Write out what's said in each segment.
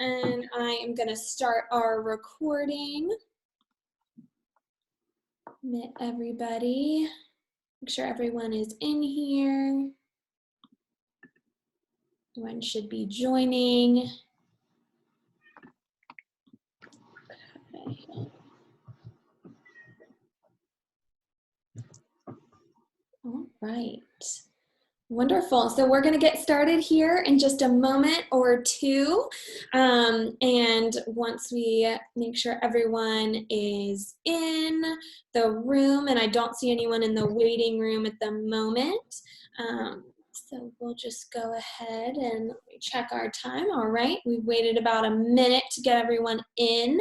And I am going to start our recording. Admit everybody. Make sure everyone is in here. Everyone should be joining. Okay. All right. Wonderful. So we're going to get started here in just a moment or two. And once we make sure everyone is in the room, and I don't see anyone in the waiting room at the moment. So we'll just go ahead and check our time. All right. We've waited about a minute to get everyone in.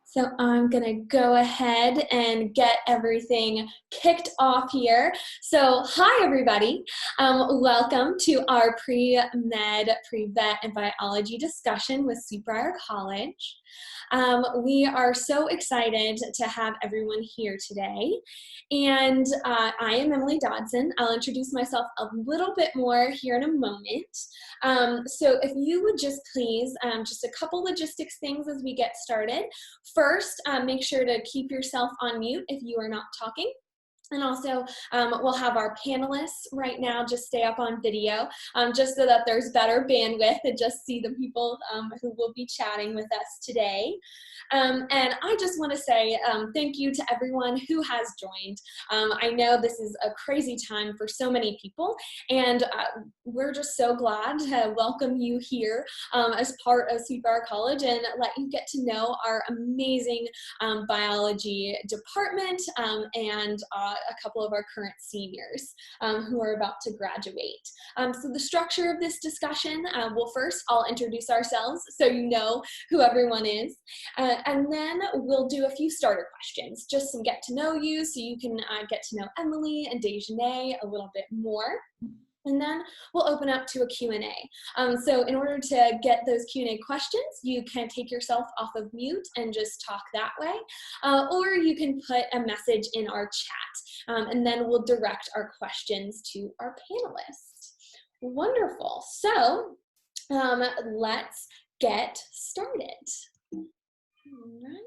So I'm gonna go ahead and get everything kicked off here. So hi everybody, welcome to our pre-med, pre-vet and biology discussion with Sweet Briar College. We are so excited to have everyone here today. And I am Emily Dodson. I'll introduce myself a little bit more here in a moment. So if you would just please, just a couple logistics things as we get started. First, make sure to keep yourself on mute if you are not talking. And also, we'll have our panelists right now just stay up on video, just so that there's better bandwidth and just see the people who will be chatting with us today. And I just want to say thank you to everyone who has joined. I know this is a crazy time for so many people, and we're just so glad to welcome you here as part of Sweet Briar College and let you get to know our amazing biology department and a couple of our current seniors who are about to graduate. So the structure of this discussion, well, first I'll introduce ourselves so you know who everyone is, and then we'll do a few starter questions, just some get to know you so you can get to know Emily and Dejanay a little bit more. And then we'll open up to a Q&A. So in order to get those Q&A questions, you can take yourself off of mute and just talk that way. Or you can put a message in our chat, and then we'll direct our questions to our panelists. Wonderful. So let's get started. All right.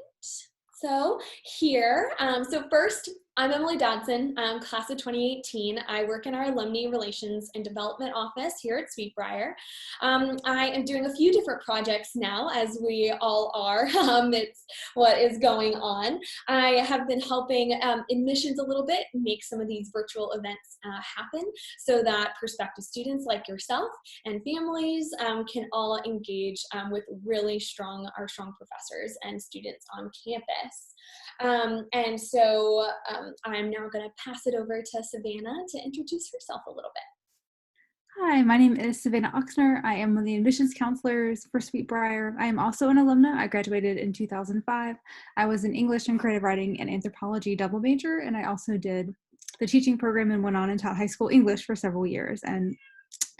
So here, so first, I'm Emily Dodson, class of 2018. I work in our Alumni Relations and Development Office here at Sweet Briar. I am doing a few different projects now, as we all are. It's what is going on. I have been helping admissions a little bit, make some of these virtual events happen so that prospective students like yourself and families can all engage with really strong professors and students on campus. And so I'm now going to pass it over to Savannah to introduce herself a little bit. Hi, my name is Savannah Oxner. I am one of the admissions counselors for Sweet Briar. I am also an alumna. I graduated in 2005. I was an English and creative writing and anthropology double major, and I also did the teaching program and went on and taught high school English for several years. And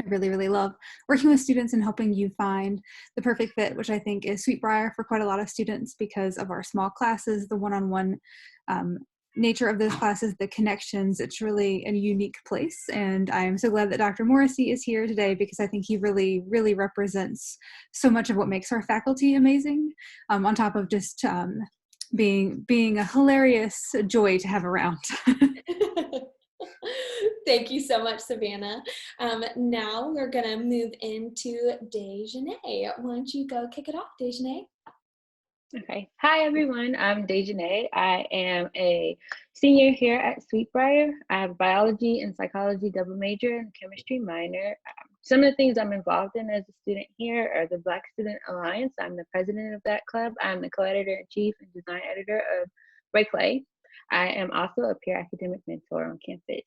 I really, really love working with students and helping you find the perfect fit, which I think is Sweet Briar for quite a lot of students because of our small classes, the one-on-one nature of those classes, the connections. It's really a unique place. And I am so glad that Dr. Morrissey is here today because I think he really, really represents so much of what makes our faculty amazing, on top of just being a hilarious joy to have around. Thank you so much, Savannah. Now we're going to move into Dejanay. Why don't you go kick it off, Dejanay? Okay. Hi, everyone. I'm Dejanay. I am a senior here at Sweet Briar. I have a biology and psychology double major and chemistry minor. Some of the things I'm involved in as a student here are the Black Student Alliance. I'm the president of that club. I'm the co-editor-in-chief and design editor of Break Play. I am also a peer academic mentor on campus.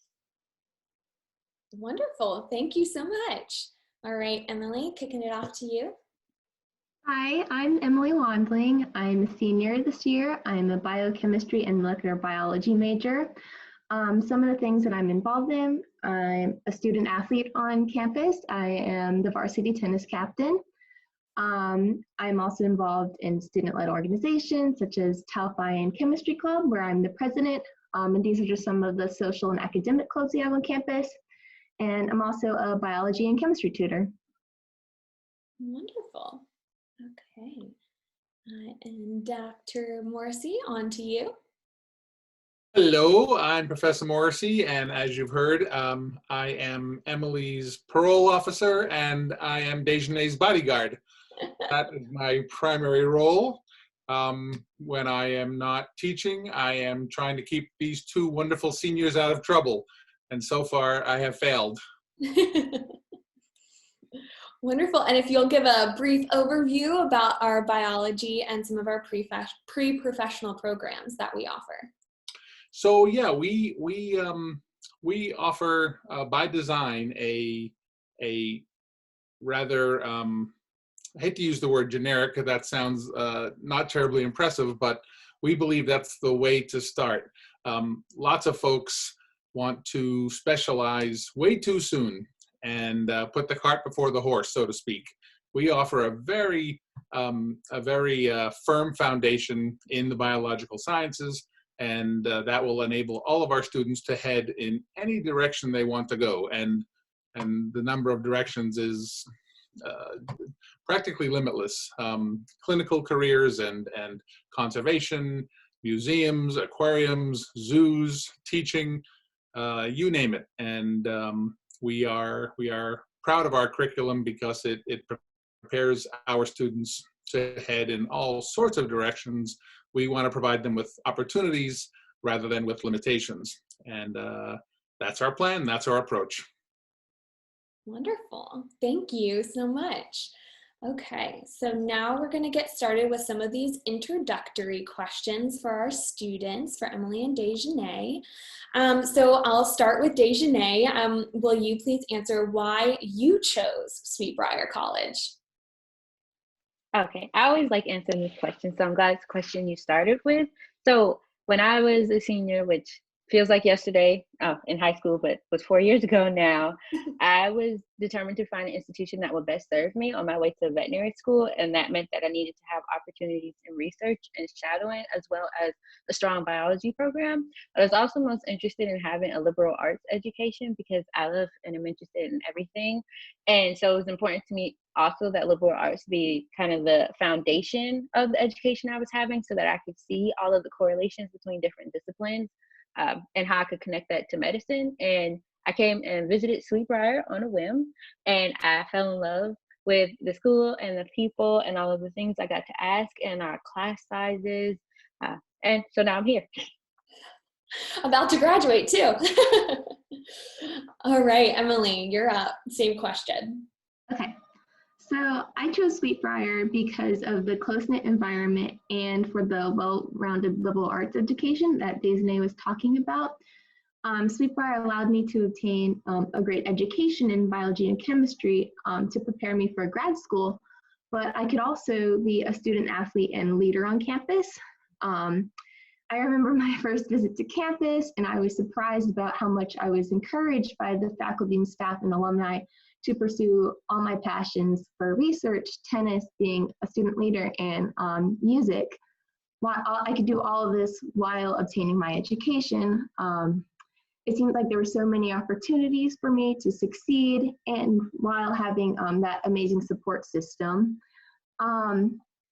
Wonderful. Thank you so much. All right, Emily, kicking it off to you. Hi, I'm Emily Wandling. I'm a senior this year. I'm a biochemistry and molecular biology major. Some of the things that I'm involved in, I'm a student athlete on campus. I am the varsity tennis captain. I'm also involved in student-led organizations such as Tau Phi and Chemistry Club, where I'm the president. And these are just some of the social and academic clubs we have on campus. And I'm also a biology and chemistry tutor. Wonderful. And Dr. Morrissey, on to you. Hello, I'm Professor Morrissey, and as you've heard, I am Emily's parole officer, and I am Dejanay's bodyguard. That is my primary role. When I am not teaching, I am trying to keep these two wonderful seniors out of trouble, and so far I have failed. Wonderful. And if you'll give a brief overview about our biology and some of our pre-professional programs that we offer. So yeah, we offer by design a rather I hate to use the word generic because that sounds not terribly impressive, but we believe that's the way to start. Lots of folks want to specialize way too soon and put the cart before the horse, so to speak. We offer a very firm foundation in the biological sciences, and that will enable all of our students to head in any direction they want to go. And the number of directions is practically limitless. Clinical careers and conservation, museums, aquariums, zoos, teaching, you name it. And we are proud of our curriculum because it prepares our students to head in all sorts of directions. We want to provide them with opportunities rather than with limitations. And that's our plan, that's our approach. Wonderful. Thank you so much. Okay, so now we're going to get started with some of these introductory questions for our students, for Emily and Dejanay. So I'll start with Dejanay. Will you please answer why you chose Sweet Briar College? Okay, I always like answering this question, so I'm glad it's a question you started with. So when I was a senior, which feels like yesterday in high school, but was 4 years ago now, I was determined to find an institution that would best serve me on my way to veterinary school. And that meant that I needed to have opportunities in research and shadowing, as well as a strong biology program. I was also most interested in having a liberal arts education because I love and am interested in everything. And so it was important to me also that liberal arts be kind of the foundation of the education I was having, so that I could see all of the correlations between different disciplines. And how I could connect that to medicine. And I came and visited Sweet Briar on a whim, and I fell in love with the school and the people and all of the things I got to ask and our class sizes. And so now I'm here. About to graduate too. All right, Emily, you're up. Same question. Okay. So I chose Sweet Briar because of the close-knit environment and for the well-rounded liberal arts education that Dejanay was talking about. Sweet Briar allowed me to obtain a great education in biology and chemistry to prepare me for grad school, but I could also be a student athlete and leader on campus. I remember my first visit to campus, and I was surprised about how much I was encouraged by the faculty and staff and alumni to pursue all my passions for research, tennis, being a student leader, and music. While I could do all of this while obtaining my education, it seemed like there were so many opportunities for me to succeed, and while having that amazing support system.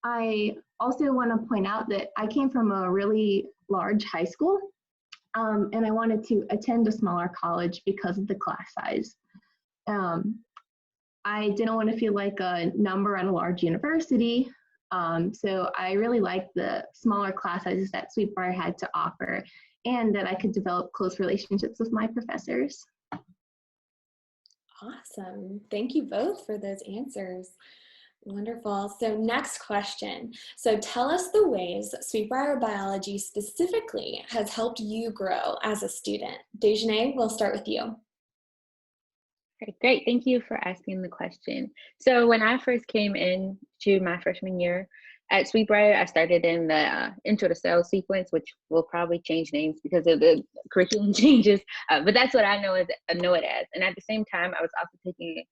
I also want to point out that I came from a really large high school, and I wanted to attend a smaller college because of the class size. I didn't want to feel like a number at a large university, so I really liked the smaller class sizes that Sweet Briar had to offer, and that I could develop close relationships with my professors. Awesome. Thank you both for those answers. Wonderful. So next question. So tell us the ways Sweet Briar Biology specifically has helped you grow as a student. Dejanay, we'll start with you. Okay, great. Thank you for asking the question. So when I first came in to my freshman year at Sweet Briar, I started in the Intro to Sales sequence, which will probably change names because of the curriculum changes, but that's what I know it as. And at the same time, I was also taking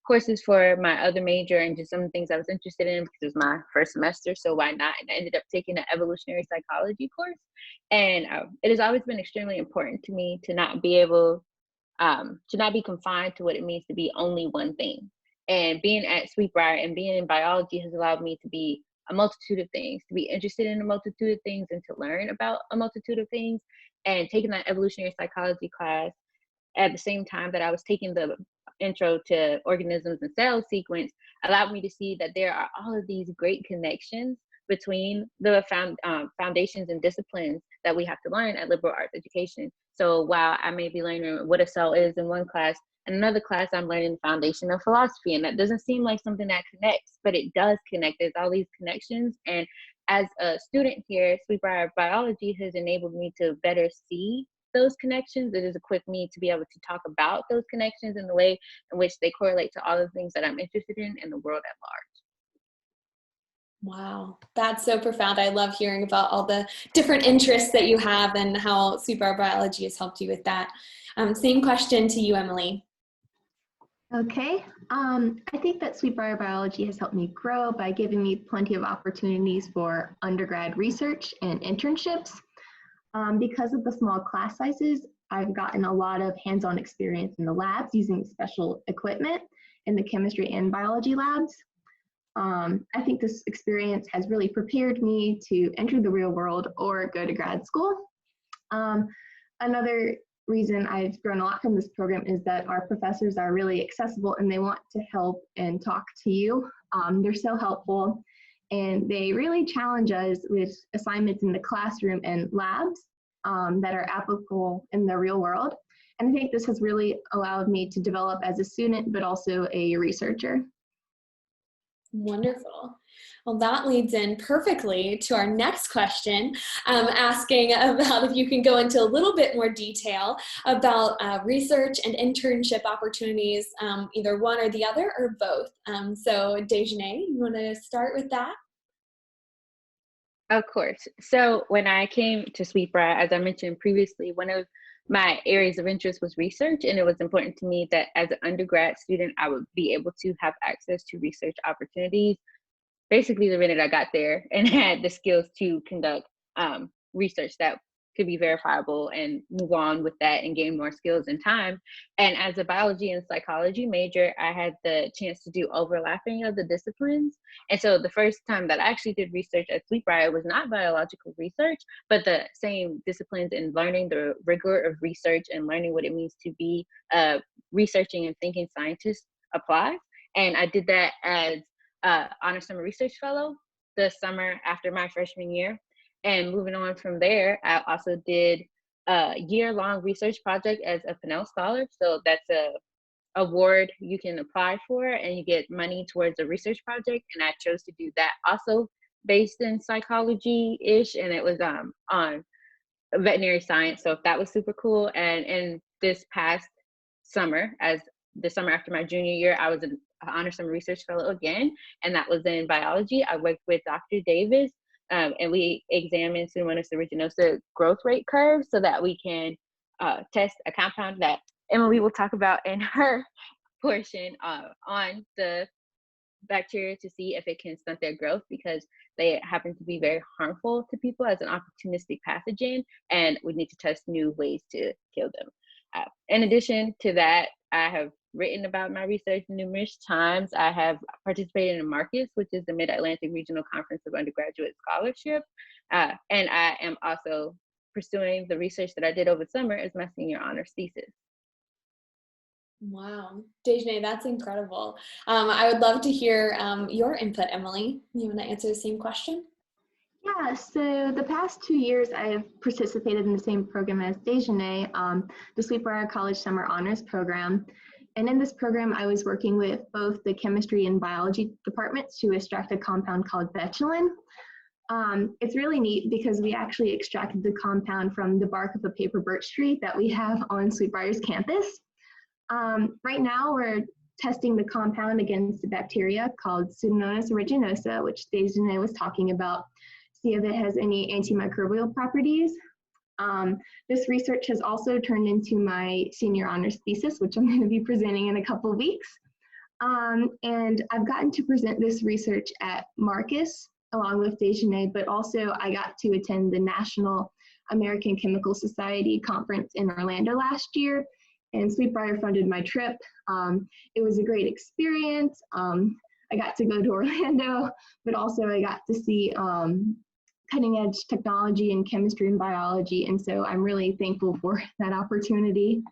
courses for my other major and just some things I was interested in because it was my first semester, so why not? And I ended up taking an evolutionary psychology course. And it has always been extremely important to me to not be confined to what it means to be only one thing. And being at Sweet Briar and being in biology has allowed me to be a multitude of things, to be interested in a multitude of things, and to learn about a multitude of things. And taking that evolutionary psychology class at the same time that I was taking the intro to organisms and cell sequence allowed me to see that there are all of these great connections between the foundations and disciplines that we have to learn at liberal arts education. So while I may be learning what a cell is in one class, in another class I'm learning the foundation of philosophy, and that doesn't seem like something that connects, but it does connect. There's all these connections, and as a student here, Sweet Briar Biology has enabled me to better see those connections. It has equipped me to be able to talk about those connections in the way in which they correlate to all the things that I'm interested in the world at large. Wow, that's so profound. I love hearing about all the different interests that you have and how Sweet Briar Biology has helped you with that. Same question to you, Emily. Okay, I think that Sweet Briar Biology has helped me grow by giving me plenty of opportunities for undergrad research and internships. Because of the small class sizes, I've gotten a lot of hands-on experience in the labs using special equipment in the chemistry and biology labs. I think this experience has really prepared me to enter the real world or go to grad school. Another reason I've grown a lot from this program is that our professors are really accessible and they want to help and talk to you. They're so helpful, and they really challenge us with assignments in the classroom and labs that are applicable in the real world. And I think this has really allowed me to develop as a student, but also a researcher. Wonderful. Well, that leads in perfectly to our next question, asking about if you can go into a little bit more detail about research and internship opportunities, either one or the other or both. So Dejanay, you want to start with that? Of course. So when I came to Sweet Briar, as I mentioned previously, one of my areas of interest was research, and it was important to me that as an undergrad student, I would be able to have access to research opportunities basically the minute I got there and had the skills to conduct research that could be verifiable and move on with that and gain more skills in time. And as a biology and psychology major, I had the chance to do overlapping of the disciplines. And so the first time that I actually did research at Sweet Briar was not biological research, but the same disciplines in learning the rigor of research and learning what it means to be a researching and thinking scientist applies. And I did that as honor summer research fellow the summer after my freshman year. And moving on from there, I also did a year-long research project as a Pennell Scholar. So that's a award you can apply for, and you get money towards a research project. And I chose to do that also based in psychology-ish, and it was on veterinary science. So that was super cool. And in this past summer, as the summer after my junior year, I was an honor summer research fellow again, and that was in biology. I worked with Dr. Davis, and we examined Pseudomonas aeruginosa growth rate curves so that we can test a compound that Emily will talk about in her portion on the bacteria to see if it can stunt their growth, because they happen to be very harmful to people as an opportunistic pathogen, and we need to test new ways to kill them. In addition to that, I have written about my research numerous times. I have participated in Marcus, which is the Mid-Atlantic Regional Conference of Undergraduate Scholarship, and I am also pursuing the research that I did over summer as my senior honors thesis. Wow, Dejanay, that's incredible. I would love to hear your input, Emily. You want to answer the same question? Yeah, so the past 2 years, I've participated in the same program as Dejanay, the Sweet Briar College Summer Honors Program. And in this program, I was working with both the chemistry and biology departments to extract a compound called betulin. It's really neat because we actually extracted the compound from the bark of a paper birch tree that we have on Sweet Briar's campus. Right now, we're testing the compound against a bacteria called Pseudomonas aeruginosa, which Dejanay was talking about, see if it has any antimicrobial properties. This research has also turned into my senior honors thesis, which I'm going to be presenting in a couple of weeks. And I've gotten to present this research at Marcus along with Dejanay, but also I got to attend the National American Chemical Society conference in Orlando last year, and Sweet Briar funded my trip. It was a great experience. I got to go to Orlando, but also I got to see cutting edge technology in chemistry and biology. And so I'm really thankful for that opportunity.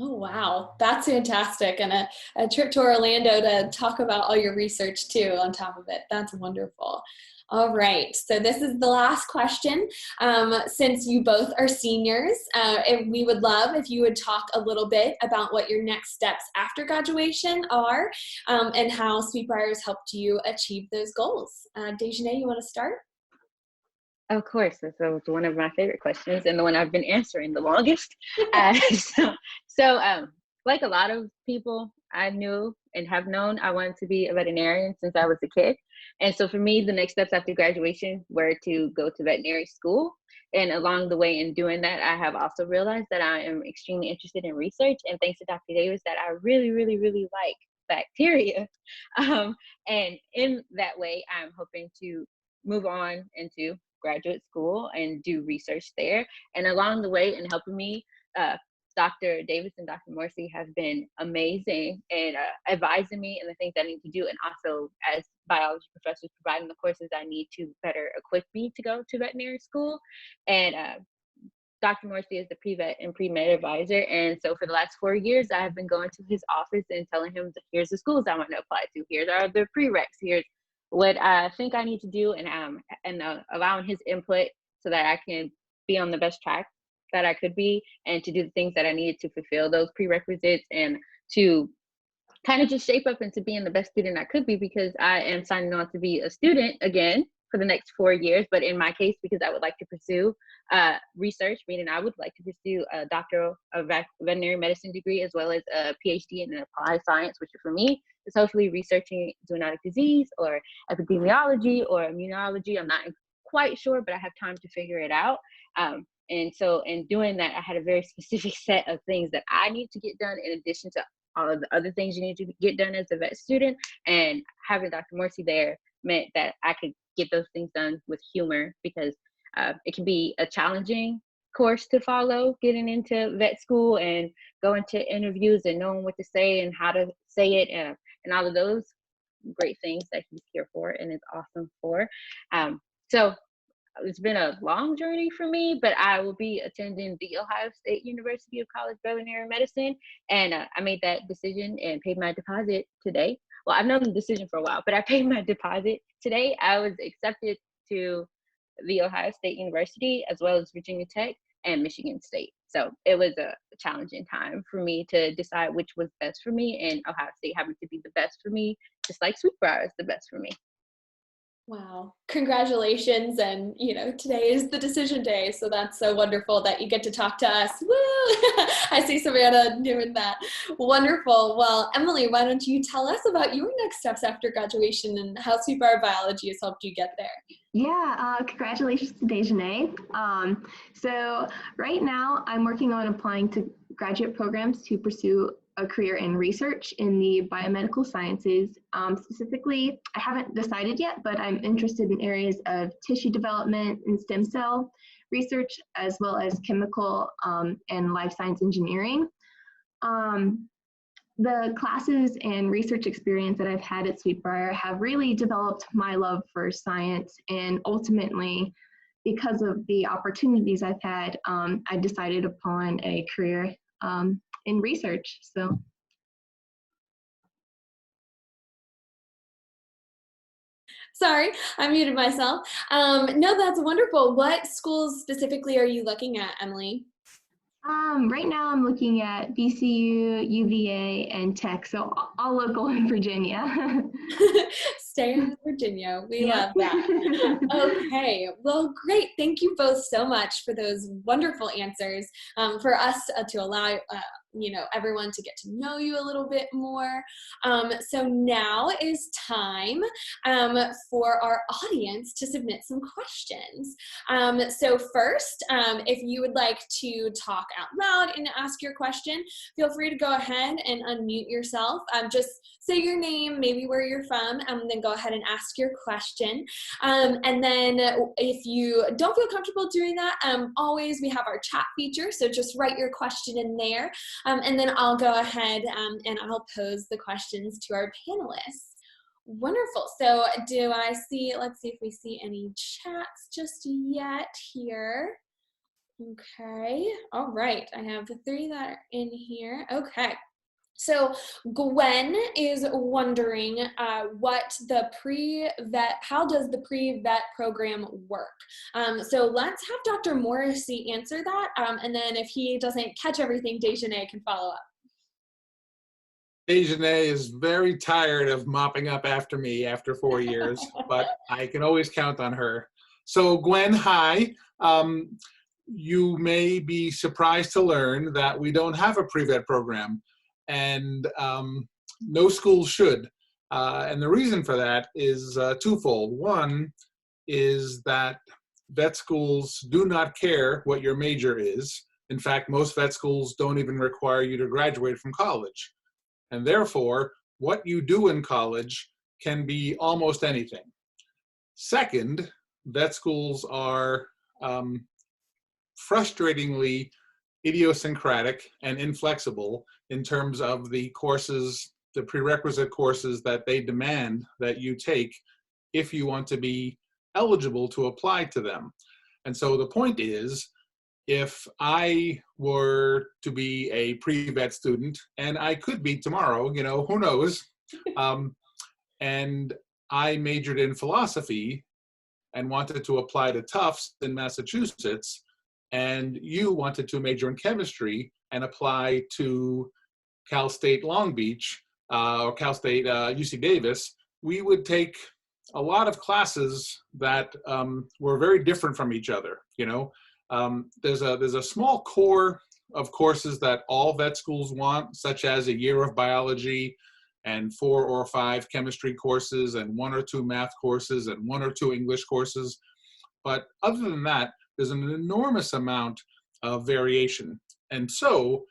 Oh, wow. That's fantastic. And a trip to Orlando to talk about all your research too on top of it. That's wonderful. All right. So this is the last question. Since you both are seniors, we would love if you would talk a little bit about what your next steps after graduation are and how Sweet Briar has helped you achieve those goals. Dejanay, you want to start? Of course, so it's one of my favorite questions and the one I've been answering the longest. Like a lot of people I knew and have known, I wanted to be a veterinarian since I was a kid. And so for me, the next steps after graduation were to go to veterinary school. And along the way in doing that, I have also realized that I am extremely interested in research. And thanks to Dr. Davis, that I really, really, really like bacteria. And in that way, I'm hoping to move on into graduate school and do research there. And along the way in helping me, Dr. Davis and Dr. Morrissey have been amazing in advising me and the things I need to do, and also as biology professors providing the courses I need to better equip me to go to veterinary school. And Dr. Morrissey is the pre-vet and pre-med advisor. And so for the last 4 years, I have been going to his office and telling him, here's the schools I want to apply to. Here are the prereqs. Here's what I think I need to do, and allowing his input so that I can be on the best track that I could be, and to do the things that I needed to fulfill those prerequisites, and to kind of just shape up into being the best student I could be, because I am signing on to be a student again for the next 4 years. But in my case, because I would like to pursue research, meaning I would like to pursue a doctoral veterinary medicine degree, as well as a Ph.D. in applied science, which for me is hopefully researching zoonotic disease or epidemiology or immunology. I'm not quite sure, but I have time to figure it out. And so in doing that, I had a very specific set of things that I need to get done, in addition to all of the other things you need to get done as a vet student. And having Dr. Morrissey there meant that I could get those things done with humor, because it can be a challenging course to follow, getting into vet school and going to interviews and knowing what to say and how to say it, and all of those great things that he's here for and is awesome for. So it's been a long journey for me, but I will be attending the Ohio State University of College Veterinary Medicine. And I made that decision and paid my deposit today. Well, I've known the decision for a while, but I paid my deposit today. I was accepted to the Ohio State University, as well as Virginia Tech and Michigan State. So it was a challenging time for me to decide which was best for me, and Ohio State happened to be the best for me, just like Sweet Briar is the best for me. Wow. Congratulations. And, today is the decision day. So that's so wonderful that you get to talk to us. Woo! I see Savannah doing that. Wonderful. Well, Emily, why don't you tell us about your next steps after graduation and how Sweet Briar Biology has helped you get there? Yeah, congratulations to Dejanay. So right now I'm working on applying to graduate programs to pursue a career in research in the biomedical sciences. Specifically, I haven't decided yet, but I'm interested in areas of tissue development and stem cell research, as well as chemical and life science engineering. The classes and research experience that I've had at Sweet Briar have really developed my love for science, and ultimately, because of the opportunities I've had, I decided upon a career in research. So. Sorry, I muted myself. No, that's wonderful. What schools specifically are you looking at, Emily? Right now I'm looking at VCU, UVA, and Tech, so all local in Virginia. Stay in Virginia. We love that. Okay, well, great. Thank you both so much for those wonderful answers, for us to allow everyone to get to know you a little bit more. So now is time for our audience to submit some questions. So first, if you would like to talk out loud and ask your question, feel free to go ahead and unmute yourself. Just say your name, maybe where you're from, and then go ahead and ask your question. And then if you don't feel comfortable doing that, always we have our chat feature, so just write your question in there. And then I'll go ahead and I'll pose the questions to our panelists. Wonderful. So do I see, let's see if we see any chats just yet here. Okay. All right. I have 3 that are in here. Okay. So Gwen is wondering what the pre-vet, how does the pre-vet program work? So let's have Dr. Morrissey answer that. And then if he doesn't catch everything, Dejanay can follow up. Dejanay is very tired of mopping up after me after 4 years, but I can always count on her. So Gwen, hi. You may be surprised to learn that we don't have a pre-vet program, and no school should. And the reason for that is twofold. One is that vet schools do not care what your major is. In fact, most vet schools don't even require you to graduate from college. And therefore, what you do in college can be almost anything. Second, vet schools are frustratingly idiosyncratic and inflexible in terms of the courses, the prerequisite courses that they demand that you take if you want to be eligible to apply to them. And so the point is, if I were to be a pre-vet student, and I could be tomorrow, you know, who knows, and I majored in philosophy and wanted to apply to Tufts in Massachusetts, and you wanted to major in chemistry and apply to Cal State Long Beach or Cal State UC Davis, we would take a lot of classes that were very different from each other. You know, there's a small core of courses that all vet schools want, such as a year of biology and 4 or 5 chemistry courses and 1 or 2 math courses and 1 or 2 English courses. But other than that, there's an enormous amount of variation. And so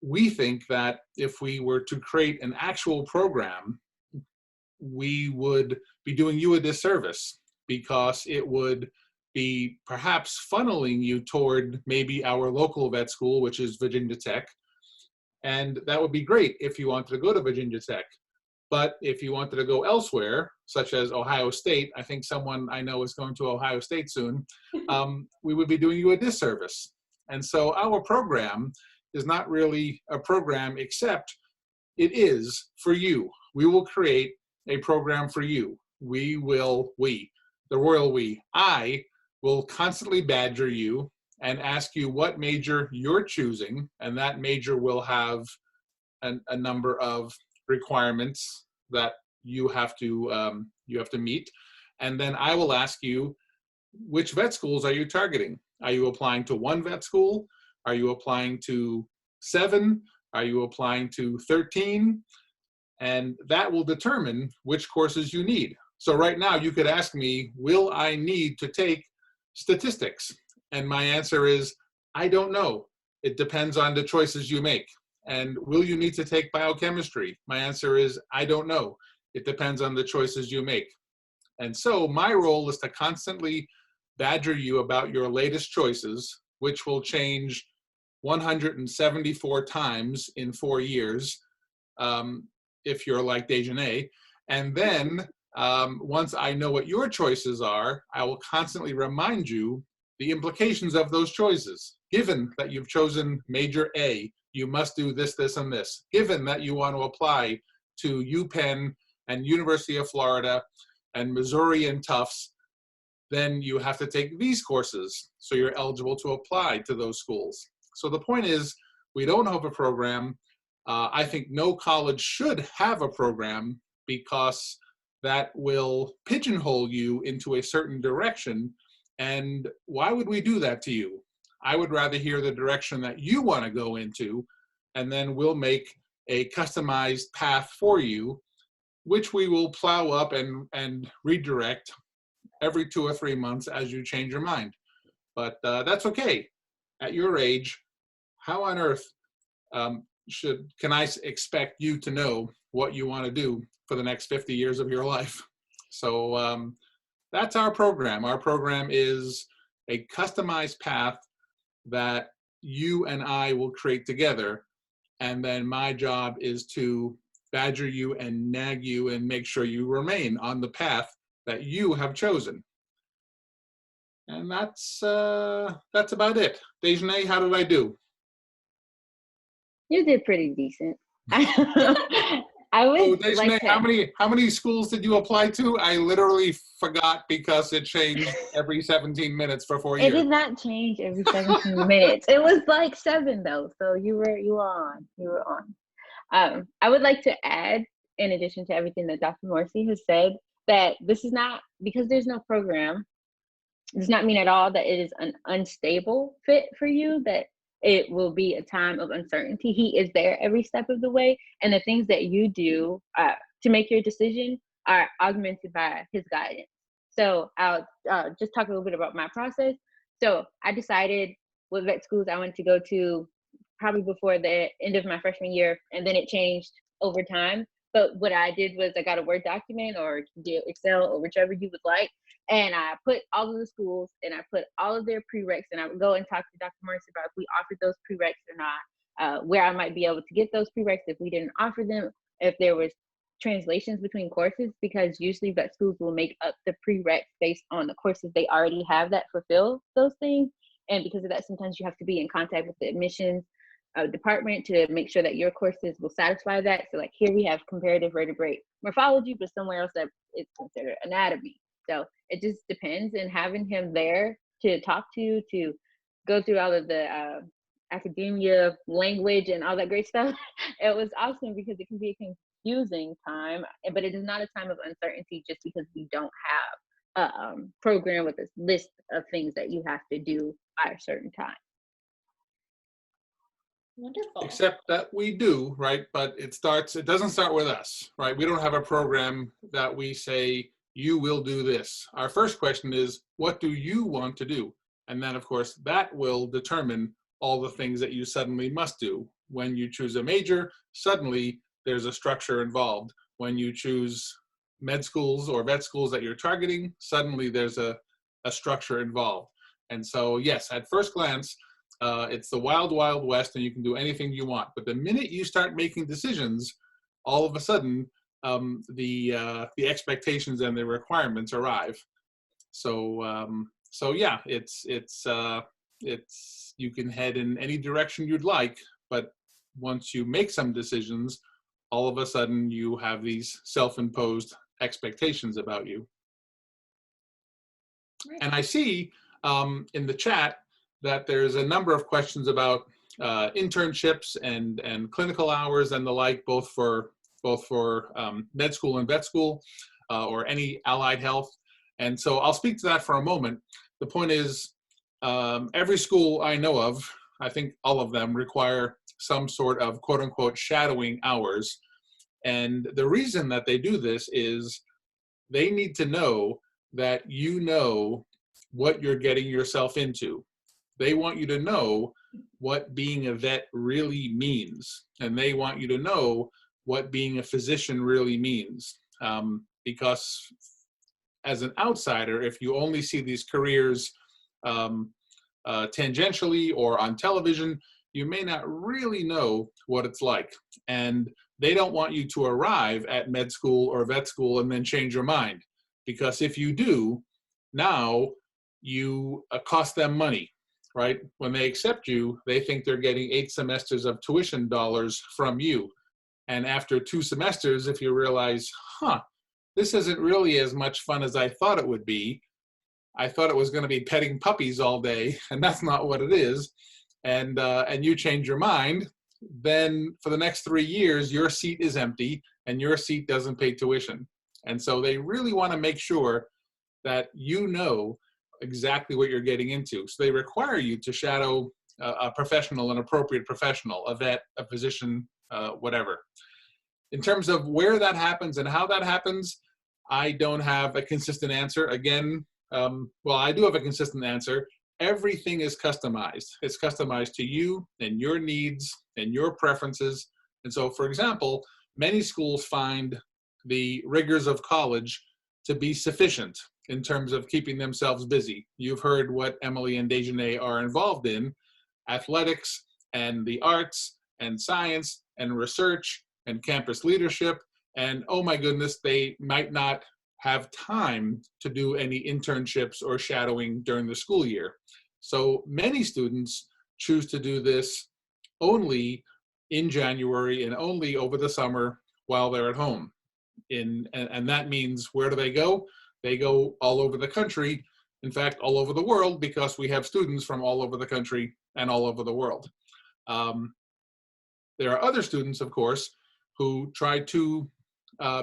we think that if we were to create an actual program, we would be doing you a disservice, because it would be perhaps funneling you toward maybe our local vet school, which is Virginia Tech. And that would be great if you wanted to go to Virginia Tech. But if you wanted to go elsewhere, such as Ohio State, I think someone I know is going to Ohio State soon, we would be doing you a disservice. And so our program is not really a program, except it is for you. We will create a program for you. The royal we, I will constantly badger you and ask you what major you're choosing, and that major will have a number of requirements that you have to meet. And then I will ask you, which vet schools are you targeting? Are you applying to 1 vet school? Are you applying to 7? Are you applying to 13? And that will determine which courses you need. So right now you could ask me, will I need to take statistics? And my answer is, I don't know. It depends on the choices you make. And will you need to take biochemistry? My answer is, I don't know. It depends on the choices you make. And so my role is to constantly badger you about your latest choices, which will change 174 times in 4 years, if you're like Dejanay. And then once I know what your choices are, I will constantly remind you the implications of those choices. Given that you've chosen major A, you must do this, this, and this. Given that you want to apply to UPenn and University of Florida and Missouri and Tufts, then you have to take these courses so you're eligible to apply to those schools. So the point is, we don't have a program. I think no college should have a program, because that will pigeonhole you into a certain direction. And why would we do that to you? I would rather hear the direction that you want to go into, and then we'll make a customized path for you, which we will plow up and redirect every 2 or 3 months as you change your mind. But that's okay. At your age, how on earth can I expect you to know what you want to do for the next 50 years of your life? So that's our program. Our program is a customized path that you and I will create together. and then my job is to badger you and nag you and make sure you remain on the path that you have chosen. And that's about it. Dejanay, how did I do? You did pretty decent. I would Dejanay, like to. how many schools did you apply to? I literally forgot because it changed every 17 minutes for 4 years. It did not change every 17 minutes. It was like 7 though. So you were on. I would like to add, in addition to everything that Dr. Morrissey has said, that this is not, because there's no program, does not mean at all that it is an unstable fit for you, that it will be a time of uncertainty. He is there every step of the way, and the things that you do to make your decision are augmented by his guidance. So I'll just talk a little bit about my process. So I decided what vet schools I wanted to go to probably before the end of my freshman year, and then it changed over time. But what I did was I got a Word document or Excel or whichever you would like, and I put all of the schools and I put all of their prereqs, and I would go and talk to Dr. Morrissey about if we offered those prereqs or not, where I might be able to get those prereqs if we didn't offer them, if there was translations between courses, because usually vet schools will make up the prereqs based on the courses they already have that fulfill those things. And because of that, sometimes you have to be in contact with the admissions department to make sure that your courses will satisfy that. So like here we have comparative vertebrate morphology, but somewhere else that it's considered anatomy. So it just depends, and having him there to talk to go through all of the academia language and all that great stuff, it was awesome because it can be a confusing time, but it is not a time of uncertainty just because we don't have a program with a list of things that you have to do by a certain time. Wonderful. Except that we do, right? But it doesn't start with us, right? We don't have a program that we say, you will do this. Our first question is, what do you want to do? And then, of course, that will determine all the things that you suddenly must do. When you choose a major, suddenly there's a structure involved. When you choose med schools or vet schools that you're targeting, suddenly there's a structure involved. And so, yes, at first glance, it's the wild, wild west, and you can do anything you want. But the minute you start making decisions, all of a sudden, the expectations and the requirements arrive. So yeah, it's you can head in any direction you'd like, but once you make some decisions, all of a sudden you have these self-imposed expectations about you. Right. And I see in the chat that there's a number of questions about internships and clinical hours and the like, both for med school and vet school or any allied health. And so I'll speak to that for a moment. The point is, every school I know of, I think all of them require some sort of quote unquote shadowing hours. And the reason that they do this is they need to know that you know what you're getting yourself into. They want you to know what being a vet really means. And they want you to know what being a physician really means. Because as an outsider, if you only see these careers tangentially or on television, you may not really know what it's like. And they don't want you to arrive at med school or vet school and then change your mind. Because if you do, now you cost them money, right? When they accept you, they think they're getting 8 semesters of tuition dollars from you. And after 2 semesters, if you realize, this isn't really as much fun as I thought it would be. I thought it was going to be petting puppies all day, and that's not what it is. And you change your mind, then for the next 3 years, your seat is empty and your seat doesn't pay tuition. And so they really want to make sure that you know exactly what you're getting into. So they require you to shadow a professional, an appropriate professional, a vet, a physician, whatever. In terms of where that happens and how that happens, I don't have a consistent answer. Again, well, I do have a consistent answer. Everything is customized. It's customized to you and your needs and your preferences. And so, for example, many schools find the rigors of college to be sufficient in terms of keeping themselves busy. You've heard what Emily and Dejanay are involved in, athletics and the arts and science and research and campus leadership. And oh my goodness, they might not have time to do any internships or shadowing during the school year. So many students choose to do this only in January and only over the summer while they're at home. And that means, where do they go? They go all over the country, in fact, all over the world, because we have students from all over the country and all over the world. There are other students, of course, who try to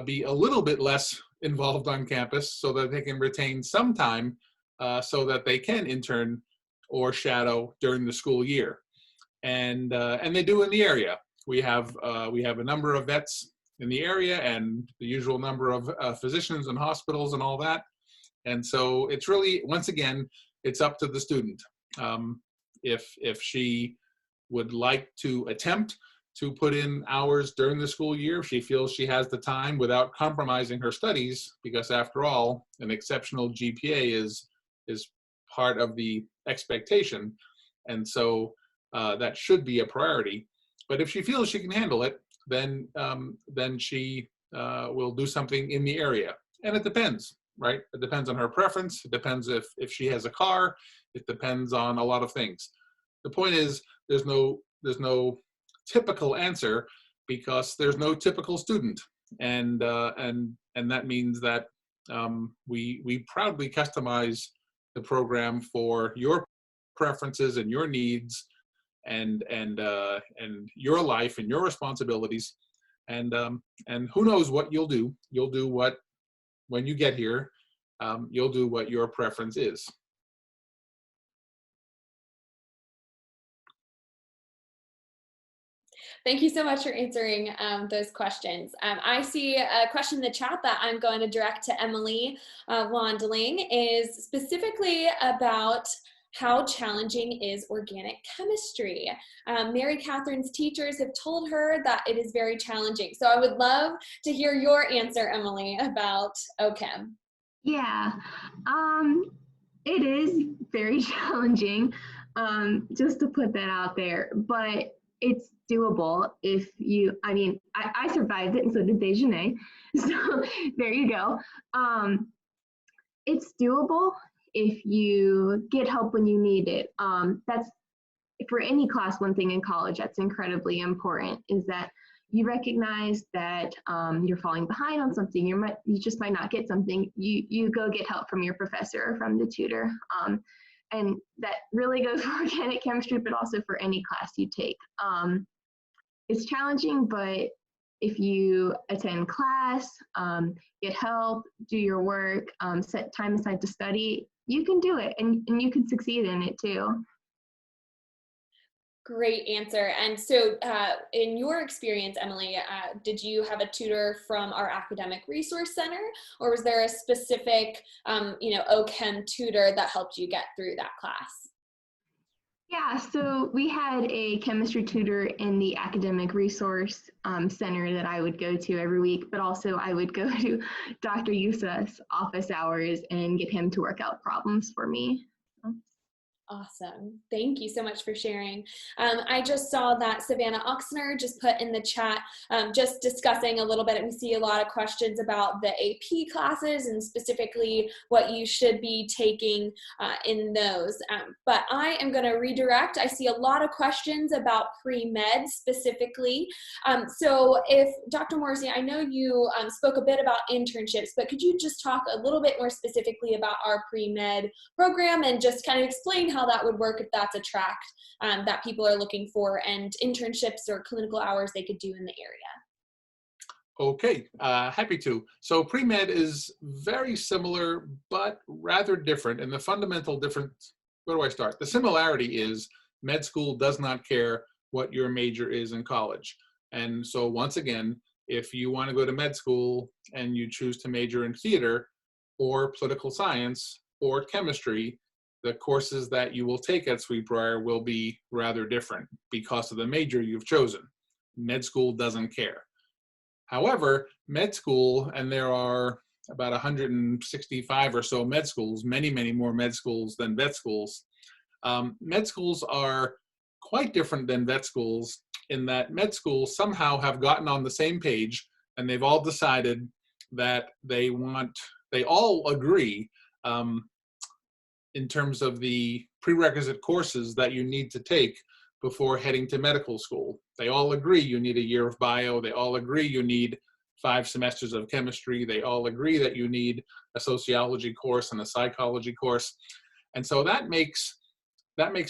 be a little bit less involved on campus so that they can retain some time so that they can intern or shadow during the school year. And they do in the area. We have a number of vets in the area and the usual number of physicians and hospitals and all that. And so it's really, once again, it's up to the student. If she would like to attempt to put in hours during the school year, if she feels she has the time without compromising her studies, because after all, an exceptional GPA is part of the expectation. And so that should be a priority. But if she feels she can handle it, then she will do something in the area. And it depends, right? It depends on her preference. It depends if she has a car. It depends on a lot of things. The point is, there's no typical answer, because there's no typical student. And that means that we proudly customize the program for your preferences and your needs and your life and your responsibilities. And who knows what you'll do. You'll do what, when you get here, you'll do what your preference is. Thank you so much for answering those questions. I see a question in the chat that I'm going to direct to Emily Wandling, is specifically about how challenging is organic chemistry. Mary Catherine's teachers have told her that it is very challenging. So I would love to hear your answer, Emily, about OChem. Yeah, it is very challenging, just to put that out there, but it's doable if you, I survived it, and so did Dejanay, so there you go. It's doable if you get help when you need it. That's, for any class, one thing in college that's incredibly important is that you recognize that you're falling behind on something, you just might not get something, you go get help from your professor or from the tutor. And that really goes for organic chemistry, but also for any class you take. It's challenging, but if you attend class, get help, do your work, set time aside to study, you can do it, and you can succeed in it too. Great answer. And so in your experience, Emily, did you have a tutor from our Academic Resource Center, or was there a specific, OChem tutor that helped you get through that class? Yeah, so we had a chemistry tutor in the Academic Resource Center that I would go to every week, but also I would go to Dr. Yusa's office hours and get him to work out problems for me. Awesome. Thank you so much for sharing. I just saw that Savannah Oxner just put in the chat, just discussing a little bit. We see a lot of questions about the AP classes and specifically what you should be taking in those. But I am going to redirect. I see a lot of questions about pre-med specifically. So if Dr. Morrissey, I know you spoke a bit about internships, but could you just talk a little bit more specifically about our pre-med program and just kind of explain how that would work if that's a track that people are looking for, and internships or clinical hours they could do in the area? Okay, happy to. So pre-med is very similar, but rather different. And the fundamental difference, where do I start? The similarity is med school does not care what your major is in college. And so once again, if you want to go to med school and you choose to major in theater or political science or chemistry, the courses that you will take at Sweet Briar will be rather different because of the major you've chosen. Med school doesn't care. However, med school, and there are about 165 or so med schools, many, many more med schools than vet schools. Med schools are quite different than vet schools in that med schools somehow have gotten on the same page, and they've all decided that they all agree in terms of the prerequisite courses that you need to take before heading to medical school. They all agree you need a year of bio. They all agree you need 5 semesters of chemistry. They all agree that you need a sociology course and a psychology course. And so that makes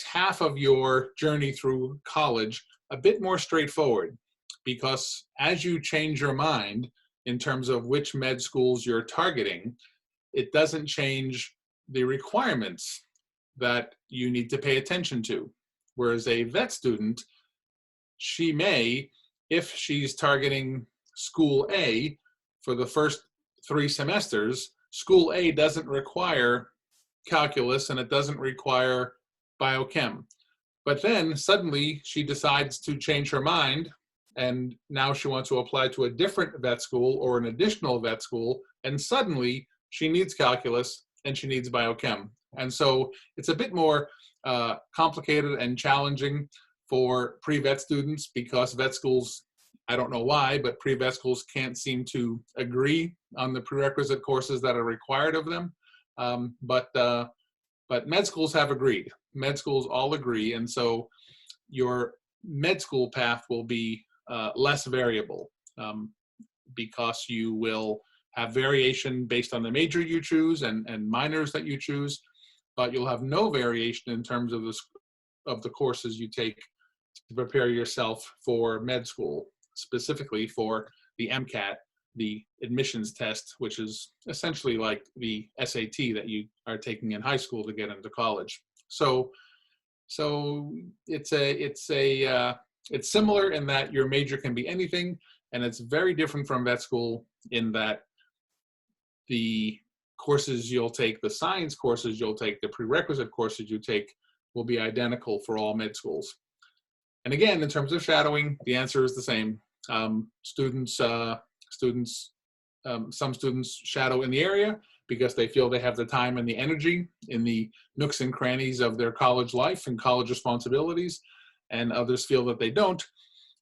half of your journey through college a bit more straightforward, because as you change your mind in terms of which med schools you're targeting, it doesn't change the requirements that you need to pay attention to. Whereas a vet student, she may, if she's targeting school A for the first 3 semesters, school A doesn't require calculus and it doesn't require biochem. But then suddenly she decides to change her mind, and now she wants to apply to a different vet school or an additional vet school, and suddenly she needs calculus and she needs biochem. And so it's a bit more complicated and challenging for pre-vet students, because vet schools, I don't know why, but pre-vet schools can't seem to agree on the prerequisite courses that are required of them. But med schools have agreed. Med schools all agree, and so your med school path will be less variable, because you will have variation based on the major you choose and minors that you choose, but you'll have no variation in terms of the courses you take to prepare yourself for med school, specifically for the MCAT, the admissions test, which is essentially like the SAT that you are taking in high school to get into college. So it's similar in that your major can be anything, and it's very different from vet school in that the courses you'll take, the science courses you'll take, the prerequisite courses you take will be identical for all med schools. And again, in terms of shadowing, the answer is the same. Some students shadow in the area because they feel they have the time and the energy in the nooks and crannies of their college life and college responsibilities, and others feel that they don't,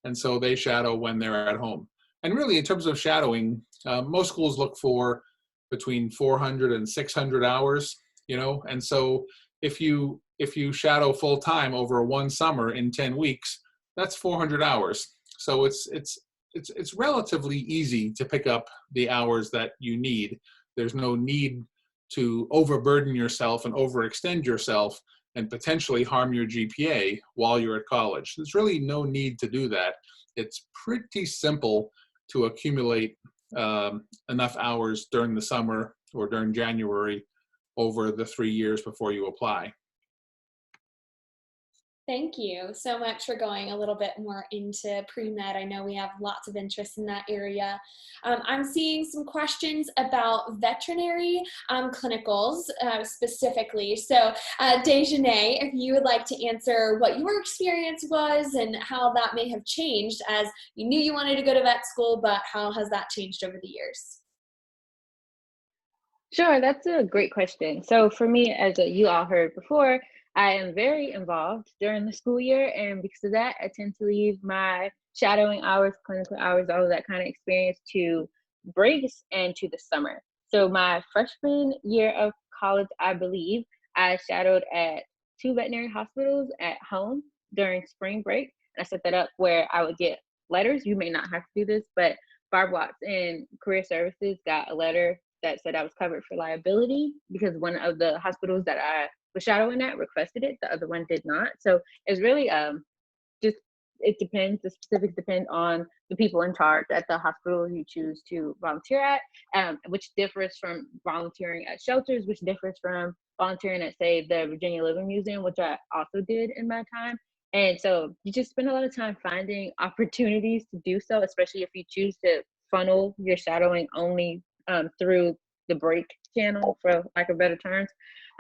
and so they shadow when they're at home. And really, in terms of shadowing, most schools look for between 400 and 600 hours, and so if you shadow full time over one summer in 10 weeks, that's 400 hours. So it's relatively easy to pick up the hours that you need. There's no need to overburden yourself and overextend yourself and potentially harm your GPA while you're at college. There's really no need to do that. It's pretty simple to accumulate enough hours during the summer or during January over the 3 years before you apply. Thank you so much for going a little bit more into pre-med. I know we have lots of interest in that area. I'm seeing some questions about veterinary clinicals specifically. So Dejanay, if you would like to answer what your experience was and how that may have changed, as you knew you wanted to go to vet school, but how has that changed over the years? Sure, that's a great question. So for me, as you all heard before, I am very involved during the school year, and because of that, I tend to leave my shadowing hours, clinical hours, all of that kind of experience to breaks and to the summer. So my freshman year of college, I believe, I shadowed at 2 veterinary hospitals at home during spring break. And I set that up where I would get letters. You may not have to do this, but Barb Watts in Career Services got a letter that said I was covered for liability because one of the hospitals that I was shadowing at requested it, the other one did not. So it's really just, it depends, the specifics depend on the people in charge at the hospital you choose to volunteer at, which differs from volunteering at shelters, which differs from volunteering at, say, the Virginia Living Museum, which I also did in my time. And so you just spend a lot of time finding opportunities to do so, especially if you choose to funnel your shadowing only through the break channel, for lack of better terms.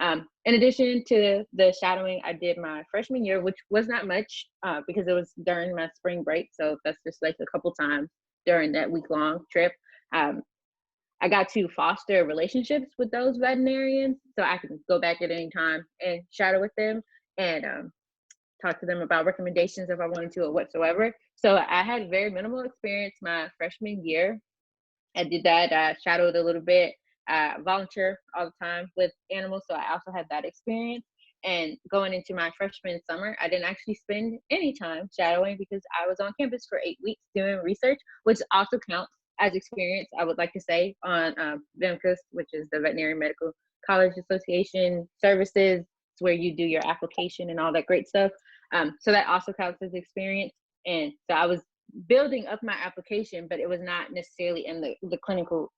In addition to the shadowing I did my freshman year, which was not much because it was during my spring break. So that's just like a couple times during that week-long trip. I got to foster relationships with those veterinarians so I can go back at any time and shadow with them and talk to them about recommendations if I wanted to or whatsoever. So I had very minimal experience my freshman year. I did that. I shadowed a little bit. I volunteer all the time with animals, so I also had that experience. And going into my freshman summer, I didn't actually spend any time shadowing because I was on campus for 8 weeks doing research, which also counts as experience, I would like to say, on VMCAS, which is the Veterinary Medical College Association services. It's where you do your application and all that great stuff. So that also counts as experience. And so I was building up my application, but it was not necessarily in the clinical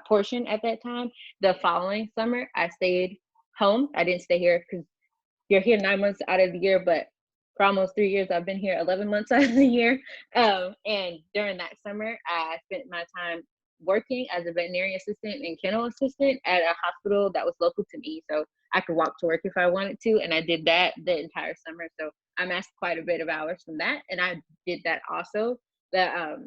portion at that time. The following summer, I stayed home. I didn't stay here because you're here 9 months out of the year, but for almost 3 years, I've been here 11 months out of the year. And during that summer, I spent my time working as a veterinary assistant and kennel assistant at a hospital that was local to me. So I could walk to work if I wanted to. And I did that the entire summer. So I amassed quite a bit of hours from that. And I did that also the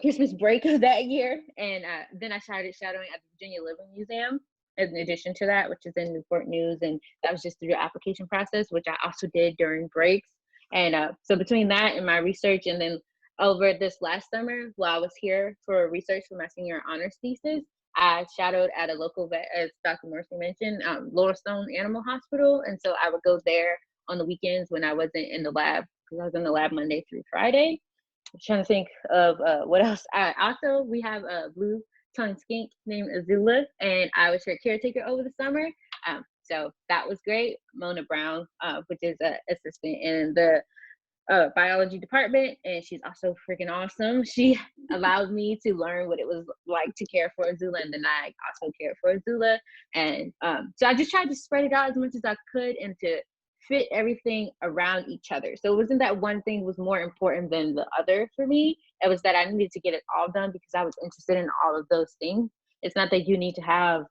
Christmas break of that year. And then I started shadowing at the Virginia Living Museum in addition to that, which is in Newport News. And that was just through the application process, which I also did during breaks. And so between that and my research, and then over this last summer, while I was here for research for my senior honors thesis, I shadowed at a local vet, as Dr. Morrissey mentioned, Laurelstone Animal Hospital. And so I would go there on the weekends when I wasn't in the lab, because I was in the lab Monday through Friday. I'm trying to think of what else. We have a blue tongue skink named Azula, and I was her caretaker over the summer. So that was great. Mona Brown, which is an assistant in the biology department, and she's also freaking awesome. She allowed me to learn what it was like to care for Azula, and then I also cared for Azula. And so I just tried to spread it out as much as I could and to fit everything around each other. So it wasn't that one thing was more important than the other for me. It was that I needed to get it all done because I was interested in all of those things. It's not that you need to have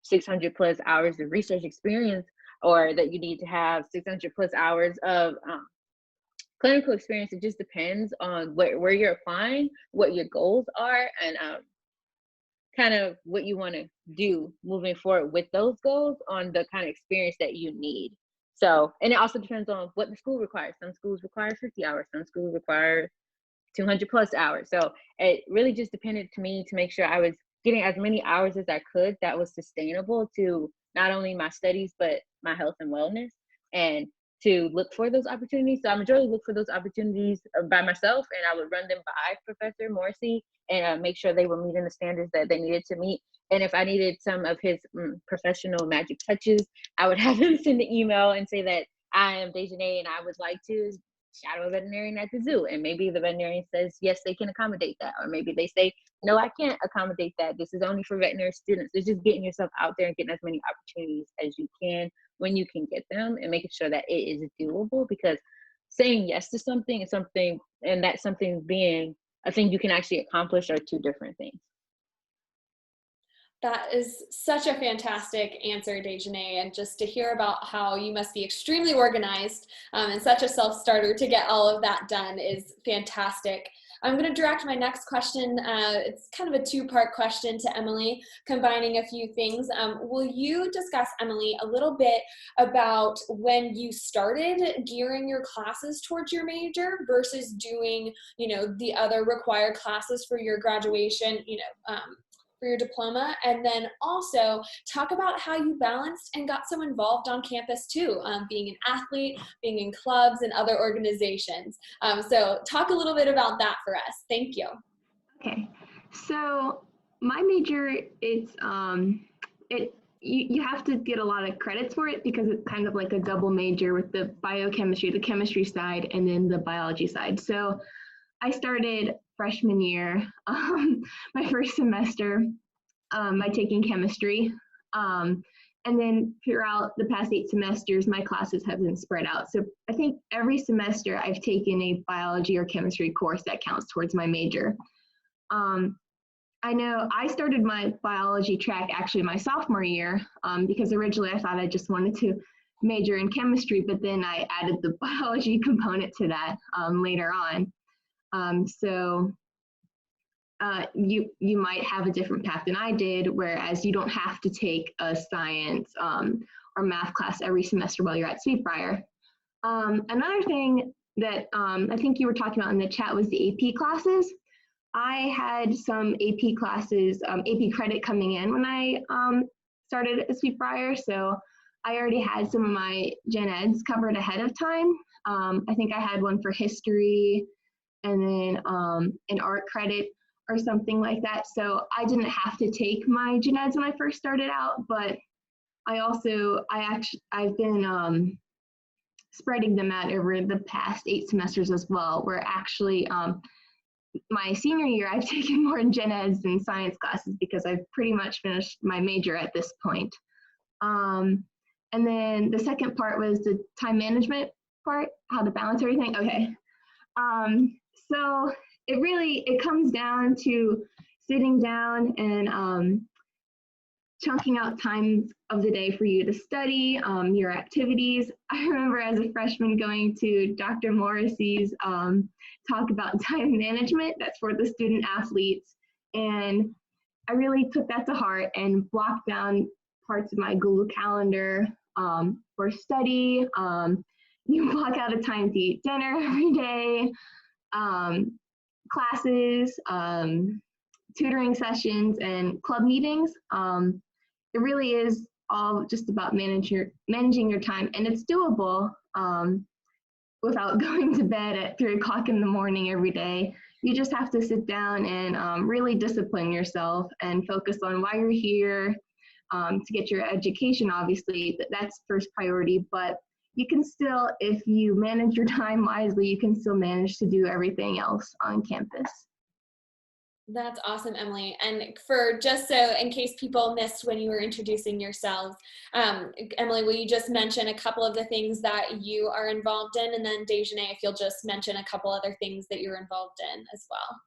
600 plus hours of research experience, or that you need to have 600 plus hours of clinical experience. It just depends on where you're applying, what your goals are, and kind of what you want to do moving forward with those goals on the kind of experience that you need. So, and it also depends on what the school requires. Some schools require 50 hours, some schools require 200 plus hours. So it really just depended to me to make sure I was getting as many hours as I could that was sustainable to not only my studies, but my health and wellness, and to look for those opportunities. So I majorly look for those opportunities by myself, and I would run them by Professor Morrissey and make sure they were meeting the standards that they needed to meet. And if I needed some of his professional magic touches, I would have him send an email and say that I am Dejanay and I would like to shadow a veterinarian at the zoo. And maybe the veterinarian says, yes, they can accommodate that. Or maybe they say, no, I can't accommodate that. This is only for veterinary students. It's just getting yourself out there and getting as many opportunities as you can when you can get them, and making sure that it is doable, because saying yes to something is something, and that something being a thing you can actually accomplish, are two different things. That is such a fantastic answer, Dejanay, and just to hear about how you must be extremely organized and such a self-starter to get all of that done is fantastic. I'm going to direct my next question. It's kind of a two-part question to Emily, combining a few things. Will you discuss, Emily, a little bit about when you started gearing your classes towards your major versus doing, the other required classes for your graduation, for your diploma, and then also talk about how you balanced and got so involved on campus too, being an athlete, being in clubs and other organizations. So talk a little bit about that for us. Thank you. Okay, so my major, it's you have to get a lot of credits for it because it's kind of like a double major with the biochemistry, the chemistry side, and then the biology side. So I started freshman year, my first semester, by taking chemistry. And then throughout the past 8 semesters, my classes have been spread out. So I think every semester I've taken a biology or chemistry course that counts towards my major. I know I started my biology track actually my sophomore year because originally I thought I just wanted to major in chemistry, but then I added the biology component to that later on. You might have a different path than I did, whereas you don't have to take a science or math class every semester while you're at Sweet Briar. Another thing that I think you were talking about in the chat was the AP classes. I had some AP classes, AP credit coming in when I started at Sweet Briar, so I already had some of my gen eds covered ahead of time. I think I had one for history and then an art credit or something like that. So I didn't have to take my gen eds when I first started out, but I've been spreading them out over the past 8 semesters as well, where actually my senior year, I've taken more gen eds than science classes because I've pretty much finished my major at this point. And then the second part was the time management part, how to balance everything. Okay. So it comes down to sitting down and chunking out times of the day for you to study your activities. I remember as a freshman going to Dr. Morrissey's talk about time management. That's for the student athletes. And I really took that to heart and blocked down parts of my Google Calendar for study. You block out a time to eat dinner every day, classes, tutoring sessions, and club meetings. It really is all just about managing your time, and it's doable without going to bed at 3 o'clock in the morning every day. You just have to sit down and really discipline yourself and focus on why you're here, to get your education. Obviously, that's first priority, but you can still, if you manage your time wisely, you can still manage to do everything else on campus. That's awesome, Emily. And for just so in case people missed when you were introducing yourselves, Emily, will you just mention a couple of the things that you are involved in? And then Dejanay, if you'll just mention a couple other things that you're involved in as well.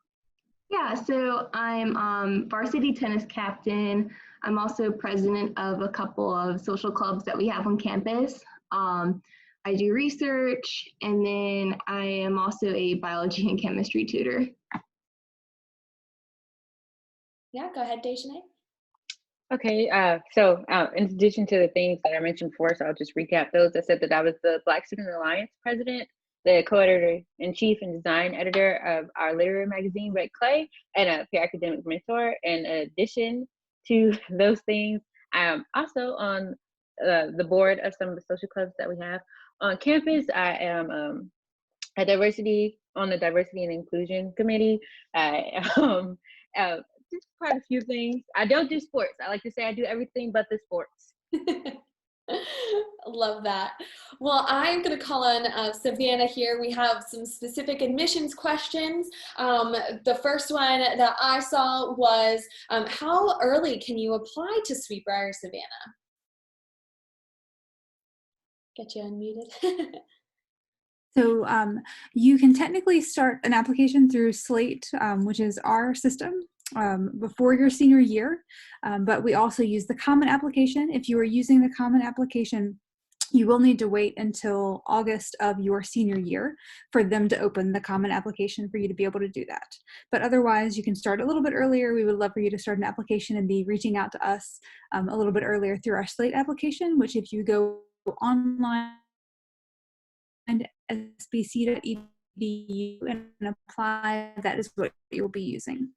Yeah, so I'm varsity tennis captain. I'm also president of a couple of social clubs that we have on campus. I do research, and then I am also a biology and chemistry tutor. Yeah, go ahead, Dejanay. Okay, so in addition to the things that I mentioned before, so I'll just recap those. I said that I was the Black Student Alliance president, the co-editor-in-chief and design editor of our literary magazine, Red Clay, and a peer academic mentor. In addition to those things, I am also on the board of some of the social clubs that we have on campus. I am on the diversity and inclusion committee. Just quite a few things. I don't do sports. I like to say I do everything but the sports. Love that. Well, I'm going to call on Savannah here. We have some specific admissions questions. The first one that I saw was, how early can you apply to Sweet Briar, Savannah? Get you unmuted. So you can technically start an application through Slate, which is our system, before your senior year, but we also use the Common Application. If you are using the Common Application, you will need to wait until August of your senior year for them to open the Common Application for you to be able to do that. But otherwise, you can start a little bit earlier. We would love for you to start an application and be reaching out to us a little bit earlier through our Slate application, which if you go online and sbc.edu and apply, that is what you'll be using.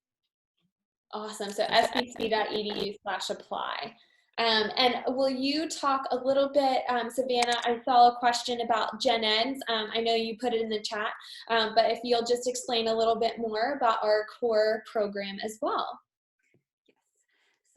Awesome. So sbc.edu/apply. And will you talk a little bit, Savannah, I saw a question about gen eds. I know you put it in the chat, but if you'll just explain a little bit more about our core program as well.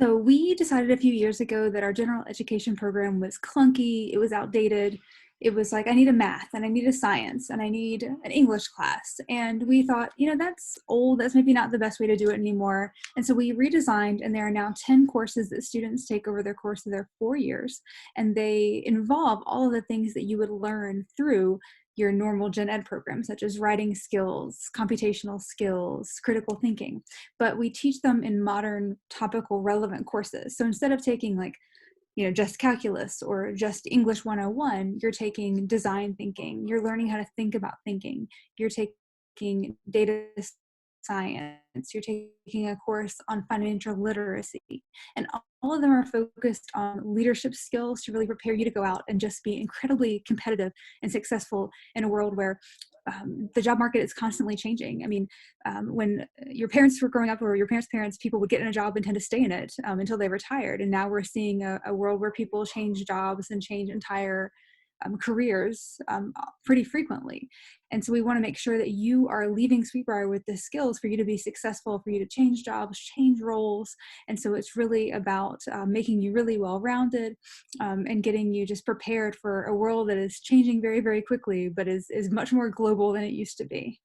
So we decided a few years ago that our general education program was clunky, it was outdated. It was like, I need a math and I need a science and I need an English class. And we thought, that's old. That's maybe not the best way to do it anymore. And so we redesigned, and there are now 10 courses that students take over the course of their 4 years. And they involve all of the things that you would learn through your normal gen ed program, such as writing skills, computational skills, critical thinking. But we teach them in modern, topical, relevant courses. So instead of taking just calculus or just English 101, you're taking design thinking, you're learning how to think about thinking, you're taking data science, you're taking a course on financial literacy, and all of them are focused on leadership skills to really prepare you to go out and just be incredibly competitive and successful in a world where the job market is constantly changing. I mean, when your parents were growing up, or your parents' parents, people would get in a job and tend to stay in it until they retired. And now we're seeing a world where people change jobs and change entire careers pretty frequently. And so we want to make sure that you are leaving Sweet Briar with the skills for you to be successful, for you to change jobs, change roles. And so it's really about making you really well-rounded and getting you just prepared for a world that is changing very, very quickly, but is much more global than it used to be.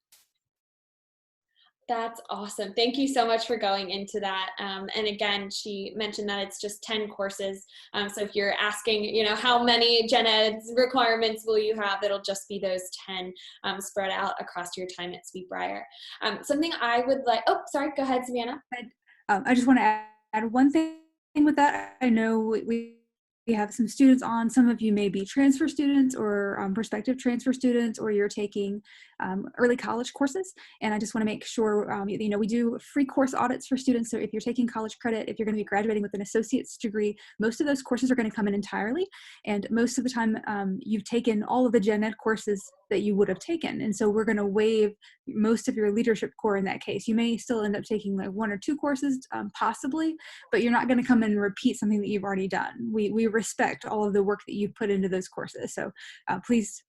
That's awesome. Thank you so much for going into that. And again, she mentioned that it's just 10 courses. So if you're asking, you know, how many gen ed requirements will you have, it'll just be those 10 spread out across your time at Sweet Briar. Something I would like, oh, sorry, go ahead, Savannah. I just want to add one thing with that. I know we have some students on. Some of you may be transfer students or prospective transfer students, or you're taking early college courses. And I just want to make sure, you know, we do free course audits for students. So if you're taking college credit, if you're going to be graduating with an associate's degree, most of those courses are going to come in entirely. And most of the time, you've taken all of the gen ed courses that you would have taken. And so we're going to waive most of your leadership core in that case. You may still end up taking like 1 or 2 courses, possibly, but you're not going to come in and repeat something that you've already done. We respect all of the work that you put into those courses. So please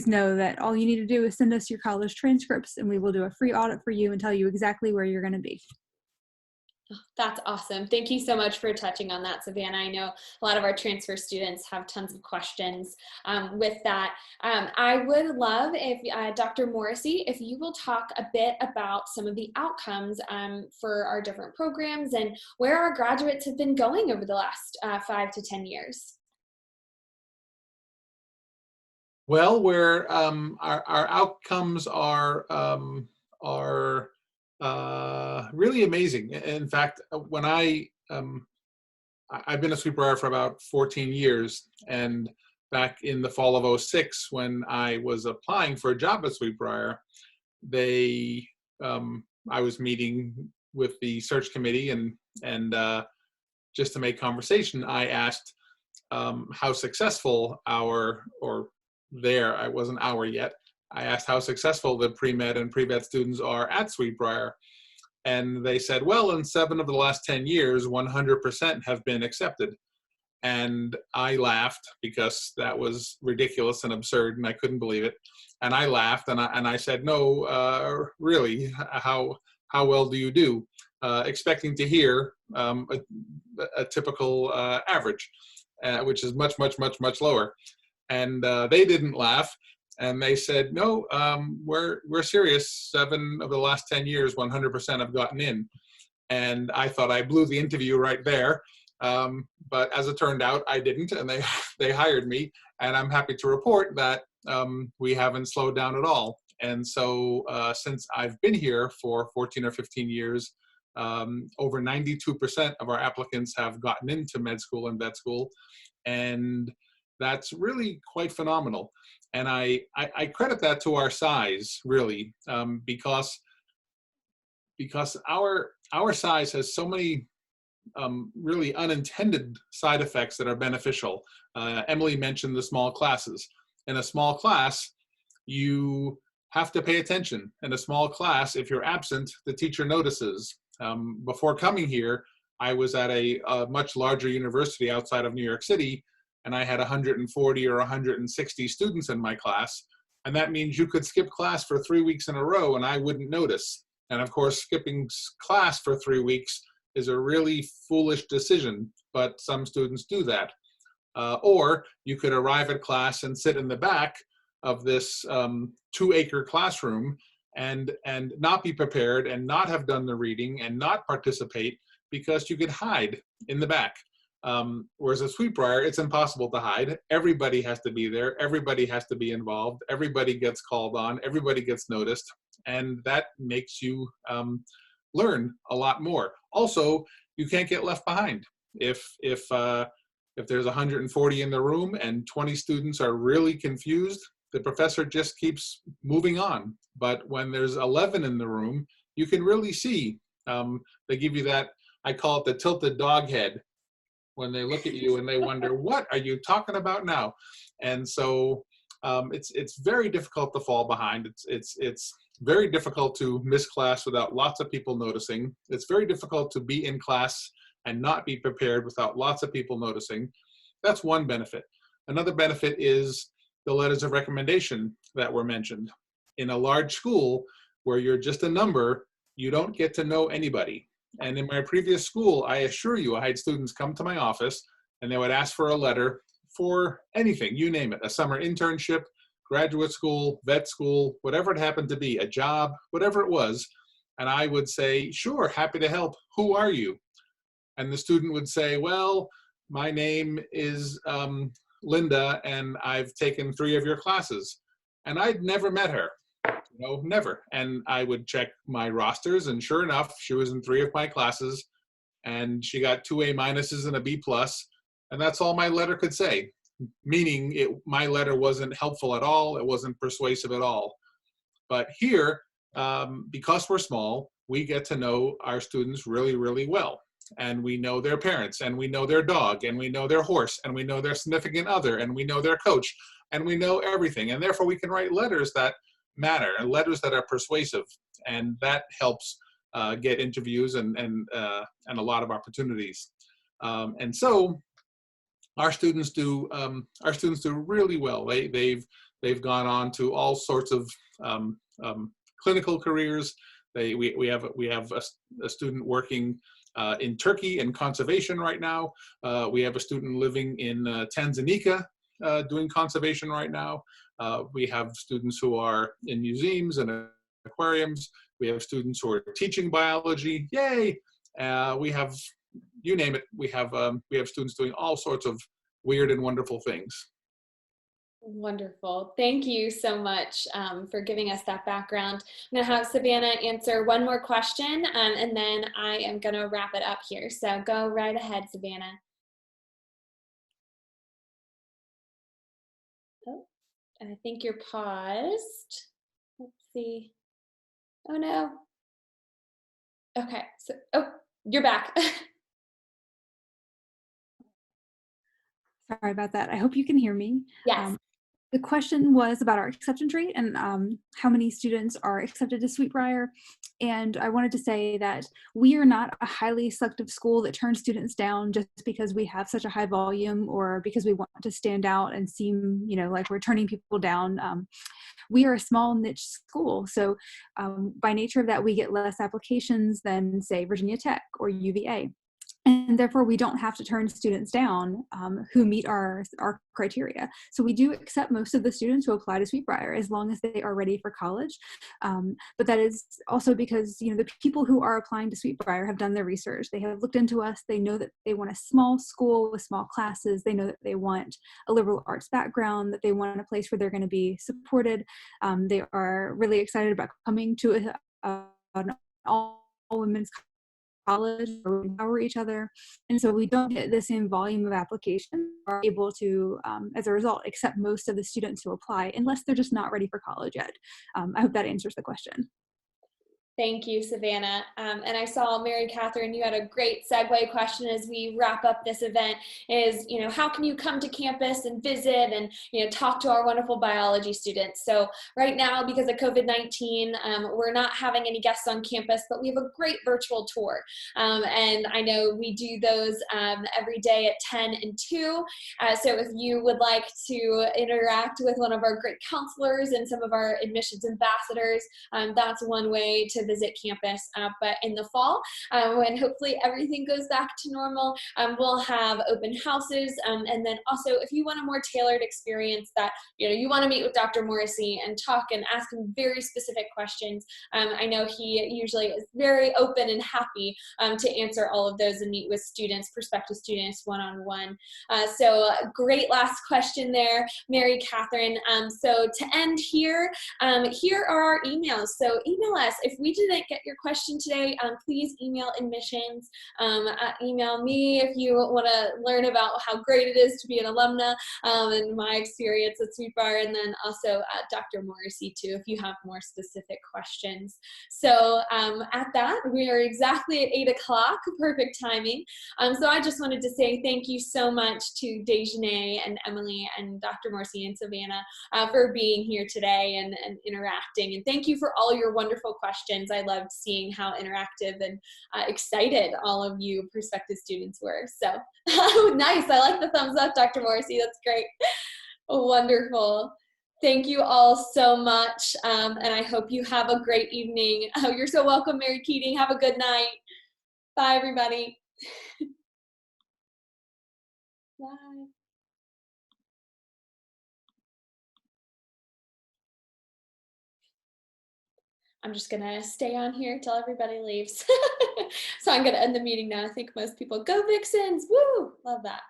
know that all you need to do is send us your college transcripts, and we will do a free audit for you and tell you exactly where you're going to be. That's awesome. Thank you so much for touching on that, Savannah. I know a lot of our transfer students have tons of questions with that. I would love if Dr. Morrissey, if you will talk a bit about some of the outcomes for our different programs and where our graduates have been going over the last 5 to 10 years. Well, where our outcomes are really amazing. In fact, when I've been a Sweet Briar for about 14 years, and back in the fall of '06, when I was applying for a job at Sweet Briar, I was meeting with the search committee, and just to make conversation, I asked how successful I wasn't our yet. I asked how successful the pre-med and pre-vet students are at Sweet Briar. And they said, well, in 7 of the last 10 years, 100% have been accepted. And I laughed because that was ridiculous and absurd, and I couldn't believe it. And I laughed, and I said, no, really, how well do you do? Expecting to hear a typical average, which is much, much, much, much lower. And they didn't laugh, and they said, no, we're serious. 7 of the last 10 years, 100% have gotten in. And I thought I blew the interview right there. But as it turned out, I didn't, and they hired me. And I'm happy to report that we haven't slowed down at all. And so since I've been here for 14 or 15 years, over 92% of our applicants have gotten into med school and vet school. And that's really quite phenomenal. And I credit that to our size, really, because our size has so many really unintended side effects that are beneficial. Emily mentioned the small classes. In a small class, you have to pay attention. In a small class, if you're absent, the teacher notices. Before coming here, I was at a much larger university outside of New York City, and I had 140 or 160 students in my class. And that means you could skip class for 3 weeks in a row and I wouldn't notice. And of course, skipping class for 3 weeks is a really foolish decision, but some students do that. Or you could arrive at class and sit in the back of this 2-acre classroom and not be prepared and not have done the reading and not participate because you could hide in the back. Whereas at Sweet Briar, it's impossible to hide. Everybody has to be there. Everybody has to be involved. Everybody gets called on. Everybody gets noticed. And that makes you learn a lot more. Also, you can't get left behind. If there's 140 in the room and 20 students are really confused, the professor just keeps moving on. But when there's 11 in the room, you can really see. They give you that, I call it the tilted dog head, when they look at you and they wonder, what are you talking about now? And so it's very difficult to fall behind. It's very difficult to miss class without lots of people noticing. It's very difficult to be in class and not be prepared without lots of people noticing. That's one benefit. Another benefit is the letters of recommendation that were mentioned. In a large school where you're just a number, you don't get to know anybody. And in my previous school, I assure you, I had students come to my office and they would ask for a letter for anything, you name it, a summer internship, graduate school, vet school, whatever it happened to be, a job, whatever it was. And I would say, sure, happy to help. Who are you? And the student would say, well, my name is Linda, and I've taken 3 of your classes. And I'd never met her, never. And I would check my rosters, and sure enough, she was in 3 of my classes, and she got 2 A- and a B+, and that's all my letter could say, meaning my letter wasn't helpful at all, it wasn't persuasive at all. But here, because we're small, we get to know our students really, really well. And we know their parents, and we know their dog, and we know their horse, and we know their significant other, and we know their coach, and we know everything. And therefore we can write letters that matter, and letters that are persuasive. And that helps get interviews and a lot of opportunities. And so our students do really well. They've gone on to all sorts of clinical careers. We have a student working in Turkey in conservation right now. We have a student living in Tanzania doing conservation right now. We have students who are in museums and aquariums. We have students who are teaching biology. Yay! We have, you name it. We have students doing all sorts of weird and wonderful things. Wonderful. Thank you so much for giving us that background. I'm going to have Savannah answer one more question, and then I am going to wrap it up here. So go right ahead, Savannah. Oh, I think you're paused. Let's see. Oh, no. Okay. So, oh, you're back. Sorry about that. I hope you can hear me. Yes. The question was about our acceptance rate and how many students are accepted to Sweet Briar. And I wanted to say that we are not a highly selective school that turns students down just because we have such a high volume or because we want to stand out and seem, like we're turning people down. We are a small niche school. So by nature of that, we get less applications than, say, Virginia Tech or UVA. And therefore, we don't have to turn students down who meet our criteria. So we do accept most of the students who apply to Sweet Briar as long as they are ready for college. But that is also because the people who are applying to Sweet Briar have done their research. They have looked into us. They know that they want a small school with small classes. They know that they want a liberal arts background, that they want a place where they're going to be supported. They are really excited about coming to an all-women's college where we empower each other. And so we don't get the same volume of applications, are able to, as a result, accept most of the students who apply unless they're just not ready for college yet. I hope that answers the question. Thank you, Savannah. And I saw, Mary Catherine, you had a great segue question as we wrap up this event is, how can you come to campus and visit and, talk to our wonderful biology students? So right now, because of COVID-19, we're not having any guests on campus, but we have a great virtual tour. And I know we do those every day at 10 and 2. So if you would like to interact with one of our great counselors and some of our admissions ambassadors, that's one way to visit campus. But in the fall, when hopefully everything goes back to normal, we'll have open houses. And then also, if you want a more tailored experience that, you want to meet with Dr. Morrissey and talk and ask him very specific questions, I know he usually is very open and happy to answer all of those and meet with students, prospective students, one-on-one. So great last question there, Mary Catherine. So to end here, here are our emails. So email us if we you didn't get your question today, please email admissions. Email me if you want to learn about how great it is to be an alumna and my experience at Sweet Briar, and then also Dr. Morrissey too, if you have more specific questions. So at that, we are exactly at 8 o'clock, perfect timing. So I just wanted to say thank you so much to Dejanay and Emily and Dr. Morrissey and Savannah for being here today and interacting. And thank you for all your wonderful questions. I loved seeing how interactive and excited all of you prospective students were. So nice. I like the thumbs up, Dr. Morrissey. That's great. Wonderful. Thank you all so much. And I hope you have a great evening. Oh, you're so welcome, Mary Keating. Have a good night. Bye, everybody. Bye. I'm just gonna stay on here till everybody leaves. So I'm gonna end the meeting now. I think most people go Vixens. Woo! Love that.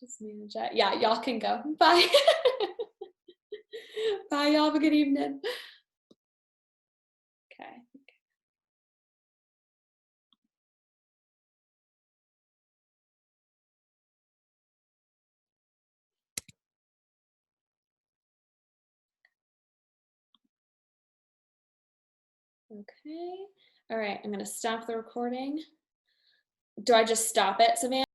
Just manage that. Yeah, y'all can go. Bye. Bye, y'all. Have a good evening. Okay. Okay. All right. I'm gonna stop the recording. Do I just stop it, Savannah?